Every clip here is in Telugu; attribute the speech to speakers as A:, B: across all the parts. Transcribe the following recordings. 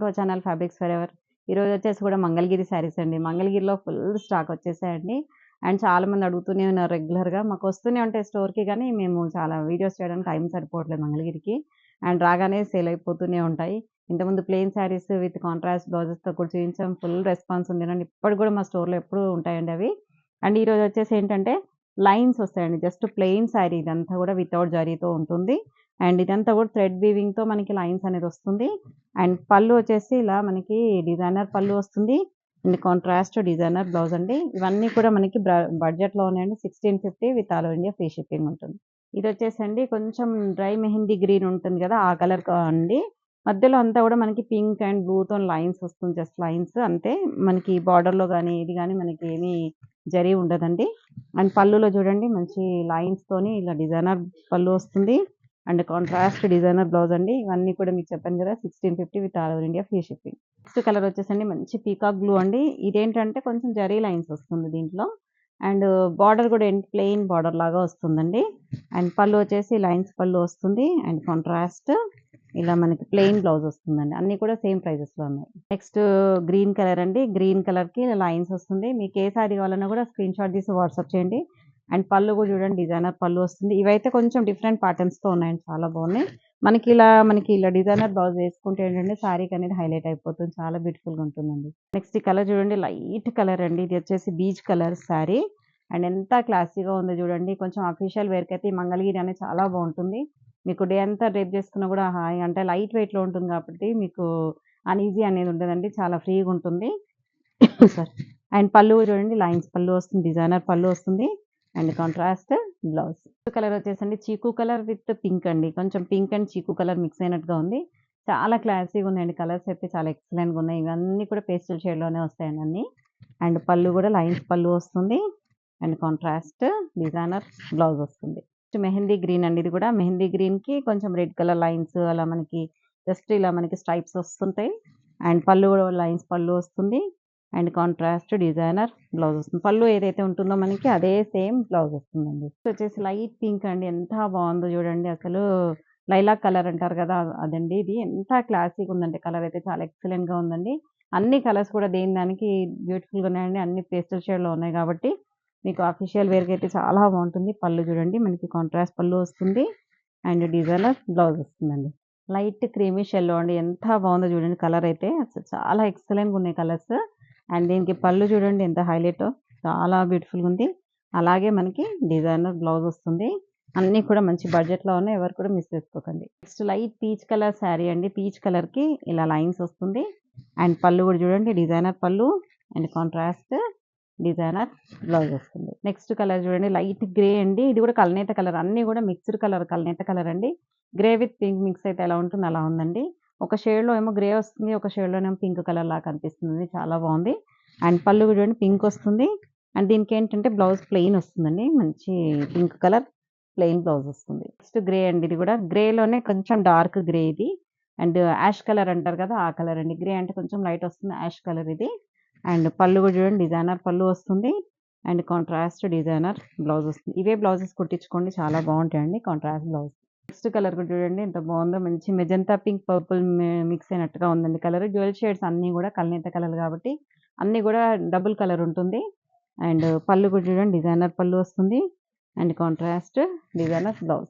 A: To our channel fabrics for ever. ఈరోజు వచ్చేసి కూడా మంగళగిరి శారీస్ అండి. మంగళగిరిలో ఫుల్ స్టాక్ వచ్చేసాయండి. అండ్ చాలామంది అడుగుతూనే ఉన్నారు రెగ్యులర్‌గా. మాకు వస్తూనే ఉంటాయి స్టోర్‌కి గానీ, మేము చాలా వీడియోస్ చేయడానికి టైం సరిపోవట్లేదు మంగళగిరికి. అండ్ రాగానే సేల్ అయిపోతూనే ఉంటాయి. ఇంతకుముందు ప్లెయిన్ శారీస్ విత్ కాంట్రాస్ట్ బ్లౌజెస్‌తో కూడా చూయించాం. ఫుల్ రెస్పాన్స్ ఉందండి. ఇప్పటికి కూడా మా స్టోర్‌లో ఎప్పుడూ ఉంటాయండి అవి. అండ్ ఈరోజు వచ్చేసి ఏంటంటే లైన్స్ వస్తాయండి. జస్ట్ ప్లెయిన్ శారీ ఇదంతా కూడా వితౌట్ జరీతో ఉంటుంది. అండ్ ఇదంతా కూడా థ్రెడ్ వీవింగ్‌తో మనకి లైన్స్ అనేది వస్తుంది. అండ్ పళ్ళు వచ్చేసి ఇలా మనకి డిజైనర్ పళ్ళు వస్తుంది. అండ్ కాంట్రాస్ట్ డిజైనర్ బ్లౌజ్ అండి. ఇవన్నీ కూడా మనకి బడ్జెట్‌లో ఉన్నాయండి. 1650 with all over India free shipping ఉంటుంది. ఇదొచ్చేసండి కొంచెం డ్రై మెహందీ గ్రీన్ ఉంటుంది గదా! ఆ కలర్ అండి. మధ్యలో అంతా గూడా మనకి పింక్ అండ్ బ్లూతోని లైన్స్ వస్తుంది. జస్ట్ లైన్స్ అంతే. మనకి బార్డర్‌లో గాని, ఇది గాని మనకి ఏమి జరీ ఉండదండి. అండ్ పళ్ళులో చూడండి మంచి లైన్స్‌తోని ఇలా డిజైనర్ పళ్ళు వస్తుంది. అండ్ కాంట్రాస్ట్ డిజైనర్ బ్లౌజ్ అండి. ఇవన్నీ కూడా మీకు చెప్పాను గదా! 1650 with all over India free shipping. Next colour వచ్చేసండి మంచి పీకాక్ బ్లూ అండి. ఇదేంటంటే కొంచెం జరీ లైన్స్ వస్తుంది దీంట్లో. అండ్ బార్డర్ కూడా ప్లెయిన్ బార్డర్ లాగా వస్తుందండి. అండ్ పళ్ళు వచ్చేసి లైన్స్ పళ్ళు వస్తుంది. అండ్ కాంట్రాస్ట్ ఇలా మనకి ప్లెయిన్ బ్లౌజ్ వస్తుందండి. అన్నీ కూడా సేమ్ ప్రైజెస్‌లో ఉన్నాయి. నెక్స్ట్ గ్రీన్ కలర్ అండి. గ్రీన్ కలర్‌కి లైన్స్ వస్తుంది. మీకు ఏ సారీ కావాలన్నా కూడా స్క్రీన్‌షాట్ తీసి వాట్సాప్ చేయండి. అండ్ పళ్ళు కూడా చూడండి డిజైనర్ పళ్ళు వస్తుంది. ఇవైతే కొంచెం డిఫరెంట్ ప్యాటర్న్స్‌తో ఉన్నాయండి. చాలా బాగున్నాయి. మనకి ఇలా డిజైనర్ బ్లౌజ్ వేసుకుంటే ఏంటంటే శారీకి అనేది హైలైట్ అయిపోతుంది. చాలా బ్యూటిఫుల్‌గా ఉంటుందండి. నెక్స్ట్ ఈ కలర్ చూడండి లైట్ కలర్ అండి. ఇది వచ్చేసి బీచ్ కలర్ శారీ. అండ్ ఎంత క్లాసీగా ఉందో చూడండి. కొంచెం అఫీషియల్ వేర్‌కైతే ఈ మంగళగిరి అనేది చాలా బాగుంటుంది. మీకు డే అంతా డ్రేప్ చేసుకున్నా కూడా హాయి అంటే లైట్ వెయిట్‌లో ఉంటుంది కాబట్టి మీకు అన్‌ఈజీ అనేది ఉండదండి. చాలా ఫ్రీగా ఉంటుంది. సారీ. అండ్ పళ్ళు చూడండి లైన్స్ పళ్ళు వస్తుంది. డిజైనర్ పళ్ళు వస్తుంది. And contrast blouse. కలర్ వచ్చేసండి చీకు కలర్ విత్ పింక్ అండి. కొంచెం పింక్ అండ్ చీకు కలర్ మిక్స్ అయినట్టుగా ఉంది. చాలా క్లాసీగా ఉన్నాయండి. కలర్స్ అయితే చాలా ఎక్సలెంట్‌గా ఉన్నాయి. ఇవన్నీ కూడా పేస్టల్ షేడ్‌లోనే వస్తాయండి అన్నీ. అండ్ పళ్ళు కూడా లైన్స్ పళ్ళు వస్తుంది. అండ్ కాంట్రాస్ట్ డిజైనర్ బ్లౌజ్ వస్తుంది. మెహందీ గ్రీన్ అండి. ఇది కూడా మెహందీ గ్రీన్‌కి కొంచెం రెడ్ కలర్ లైన్స్ అలా మనకి జస్ట్ ఇలా మనకి స్ట్రైప్స్ వస్తుంటాయి. అండ్ పళ్ళు కూడా లైన్స్ పళ్ళు వస్తుంది. అండ్ కాంట్రాస్ట్ డిజైనర్ బ్లౌజ్ వస్తుంది. పళ్ళు ఏదైతే ఉంటుందో మనకి అదే సేమ్ బ్లౌజ్ వస్తుందండి. ఇది వచ్చేసి లైట్ పింక్ అండి. ఎంత బాగుందో చూడండి అసలు. లైలాక్ కలర్ అంటారు కదా! అదండి ఇది. ఎంత క్లాసీగా ఉందంటే కలర్ అయితే చాలా ఎక్సలెంట్‌గా ఉందండి. అన్ని కలర్స్ కూడా దేని దానికి బ్యూటిఫుల్‌గా ఉన్నాయండి. అన్ని పేస్టల్ షేడ్‌లో ఉన్నాయి కాబట్టి మీకు అఫీషియల్ వేర్‌కి అయితే చాలా బాగుంటుంది. పళ్ళు చూడండి మనకి కాంట్రాస్ట్ పళ్ళు వస్తుంది. అండ్ డిజైనర్ బ్లౌజ్ వస్తుందండి. లైట్ క్రీమిష్ యెల్లో అండి. ఎంత బాగుందో చూడండి కలర్ అయితే. అసలు చాలా ఎక్సలెంట్‌గా ఉన్నాయి కలర్స్. అండ్ దీనికి పళ్ళు చూడండి ఎంత హైలైటో. చాలా బ్యూటిఫుల్‌గా ఉంది. అలాగే మనకి డిజైనర్ బ్లౌజ్ వస్తుంది. అన్నీ కూడా మంచి బడ్జెట్‌లో ఉన్నాయి. ఎవరు కూడా మిస్ చేసుకోకండి. Next light peach colour sari అండి. పీచ్ కలర్‌కి ఇలా లైన్స్ వస్తుంది. అండ్ పళ్ళు కూడా చూడండి డిజైనర్ పళ్ళు అండ్ కాంట్రాస్ట్ డిజైనర్ బ్లౌజ్ వస్తుంది. నెక్స్ట్ కలర్ చూడండి లైట్ గ్రే అండి. ఇది కూడా కలనేత కలర్. అన్నీ కూడా మిక్స్డ్ కలర్ కలనేత కలర్ అండి. గ్రే విత్ పింక్ మిక్స్ అయితే ఎలా ఉంటుందో అలా ఉందండి. ఒక షేడ్‌లో ఏమో గ్రే వస్తుంది. ఒక షేడ్‌లోనేమో పింక్ కలర్ లాగా కనిపిస్తుంది. చాలా బాగుంది. అండ్ పళ్ళు కూడా చూడండి పింక్ వస్తుంది. అండ్ దీనికేంటంటే బ్లౌజ్ ప్లెయిన్ వస్తుందండి. మంచి పింక్ కలర్ ప్లెయిన్ బ్లౌజ్ వస్తుంది. నెక్స్ట్ గ్రే అండి. ఇది కూడా గ్రేలోనే కొంచెం డార్క్ గ్రే ఇది. అండ్ యాష్ కలర్ అంటారు కదా! ఆ కలర్ అండి. గ్రే అంటే కొంచెం లైట్ వస్తుంది. యాష్ కలర్ ఇది. అండ్ పళ్ళు కూడా చూడండి డిజైనర్ పళ్ళు వస్తుంది. అండ్ కాంట్రాస్ట్ డిజైనర్ బ్లౌజ్ వస్తుంది. ఇవే బ్లౌజెస్ కుట్టించుకోండి. చాలా బాగుంటాయండి కాంట్రాస్ట్ బ్లౌజ్. నెక్స్ట్ కలర్ కూడా చూడండి ఎంత బాగుందో. మంచి మెజంతా పింక్ పర్పుల్ మిక్స్ అయినట్టుగా ఉందండి కలర్. డ్యూయల్ షేడ్స్ అన్నీ కూడా కలనేత కలర్ కాబట్టి అన్నీ కూడా డబుల్ కలర్ ఉంటుంది. అండ్ పళ్ళు కూడా చూడండి డిజైనర్ పళ్ళు వస్తుంది. And contrast designer blouse.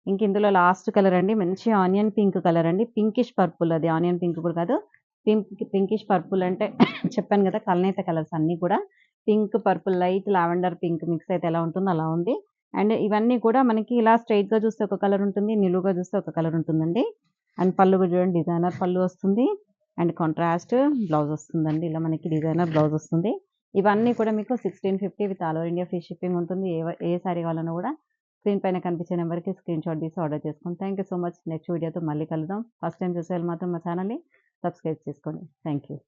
A: ఇంక ఇందులో లాస్ట్ కలర్ అండి. మంచి ఆనియన్ పింక్ కలర్ అండి. పింకిష్ పర్పుల్ అది ఆనియన్ పింక్ కూడా కాదు. పింకిష్ పర్పుల్ అంటే చెప్పాను కదా! కలనేత కలర్స్ అన్నీ కూడా pink, purple, light lavender pink mix అయితే ఎలా ఉంటుందో అలా ఉంది. అండ్ ఇవన్నీ కూడా మనకి ఇలా స్ట్రెయిట్‌గా చూస్తే ఒక కలర్ ఉంటుంది. నిలువుగా చూస్తే ఒక కలర్ ఉంటుందండి. అండ్ పళ్ళు కూడా చూడండి డిజైనర్ పళ్ళు వస్తుంది. అండ్ కాంట్రాస్ట్ బ్లౌజ్ వస్తుందండి. ఇలా మనకి డిజైనర్ బ్లౌజ్ వస్తుంది. ఇవన్నీ కూడా మీకు 1650 with all over India free shipping ఉంటుంది. ఏ సారీ కావాలన్నా కూడా స్క్రీన్ పైన కనిపించే నెంబర్‌కి స్క్రీన్‌షాట్ తీసి ఆర్డర్ చేసుకోండి. Thank you so much. Next వీడియోతో మళ్ళీ కలుద్దాం. ఫస్ట్ టైమ్ చూసేవాళ్ళు మాత్రం మా ఛానల్‌ని సబ్స్క్రైబ్ చేసుకోండి. Thank you.